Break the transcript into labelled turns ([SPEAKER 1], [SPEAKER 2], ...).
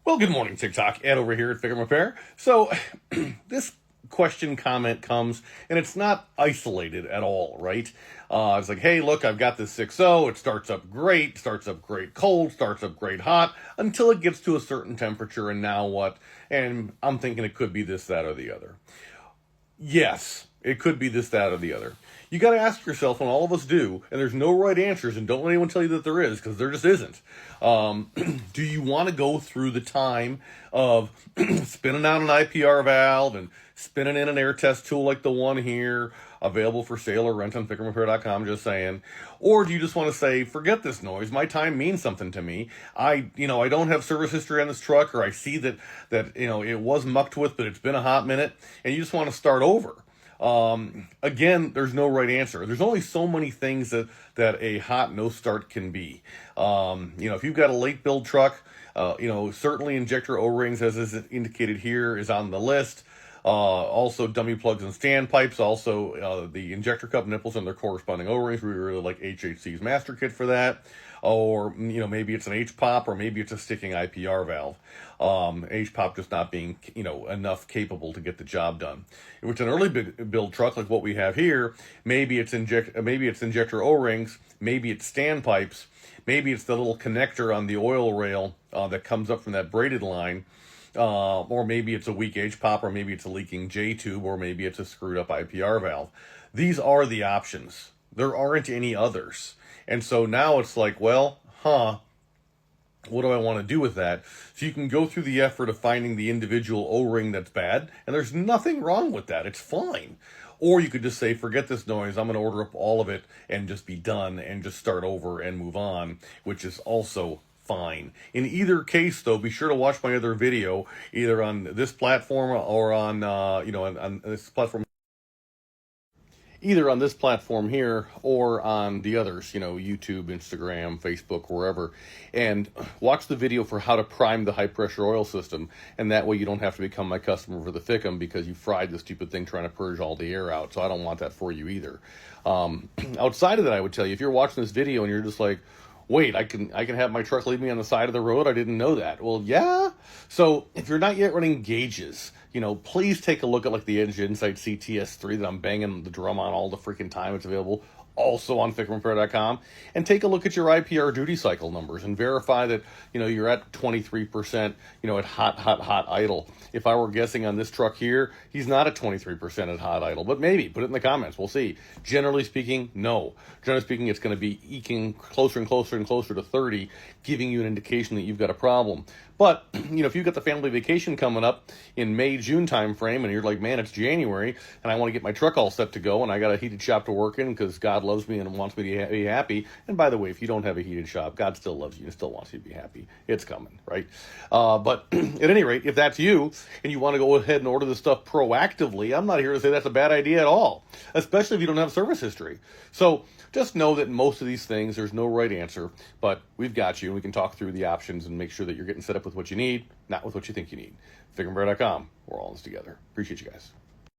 [SPEAKER 1] Well, good morning, TikTok. Ed over here at FICM Repair. So, this question comment comes, and it's not isolated at all, right? It's like, hey, look, I've got this 6.0. It starts up great cold, starts up great hot, until it gets to a certain temperature, and now what? And I'm thinking it could be this, that, or the other. Yes, it could be this, that, or the other. You got to ask yourself, and all of us do, and there's no right answers, and don't let anyone tell you that there is, because there just isn't. Do you want to go through the time of spinning out an IPR valve and spinning in an air test tool like the one here, available for sale or rent on FICMRepair.com, just saying? Or do you just want to say, forget this noise, my time means something to me. I don't have service history on this truck, or I see that it was mucked with, but it's been a hot minute, and you just want to start over. Again, there's no right answer. There's only so many things that a hot no start can be. If you've got a late build truck, certainly injector O-rings, as is indicated here, is on the list. Also dummy plugs and standpipes, also the injector cup nipples and their corresponding O-rings. We really like HHC's master kit for that. Or, maybe it's an H-pop, or maybe it's a sticking IPR valve. H-pop just not being, enough capable to get the job done. If it's an early build truck like what we have here, maybe it's injector O-rings, maybe it's standpipes, maybe it's the little connector on the oil rail that comes up from that braided line. Or maybe it's a weak H-pop, or maybe it's a leaking J-tube, or maybe it's a screwed up IPR valve. These are the options. There aren't any others. And so now it's like, well, what do I want to do with that? So you can go through the effort of finding the individual O-ring that's bad, and there's nothing wrong with that. It's fine. Or you could just say, forget this noise, I'm going to order up all of it and just be done and just start over and move on, which is also fine. In either case, though, be sure to watch my other video, either on this platform or on, on this platform. Either on this platform here or on the others, YouTube, Instagram, Facebook, wherever, and watch the video for how to prime the high pressure oil system. And that way you don't have to become my customer for the FICM because you fried the stupid thing trying to purge all the air out. So I don't want that for you either. Outside of that, I would tell you, if you're watching this video and you're just like, wait, I can have my truck leave me on the side of the road? I didn't know that. Well, yeah. So if you're not yet running gauges, please take a look at like the Edge Insight CTS3 that I'm banging the drum on all the freaking time. It's available also on FICMRepair.com, and take a look at your IPR duty cycle numbers and verify that, you're at 23%, at hot idle. If I were guessing on this truck here, he's not at 23% at hot idle, but maybe. Put it in the comments. We'll see. Generally speaking, no. Generally speaking, it's going to be eking closer and closer and closer to 30, giving you an indication that you've got a problem. But, if you've got the family vacation coming up in May, June time frame, and you're like, man, it's January, and I want to get my truck all set to go, and I got a heated shop to work in because God loves me and wants me to be happy. And by the way, if you don't have a heated shop, God still loves you and still wants you to be happy. It's coming, right? But at any rate, if that's you, and you want to go ahead and order this stuff proactively, I'm not here to say that's a bad idea at all, especially if you don't have service history. So just know that most of these things, there's no right answer, but we've got you, and we can talk through the options and make sure that you're getting set up with what you need, not with what you think you need. FICMRepair.com. We're all in this together. Appreciate you guys.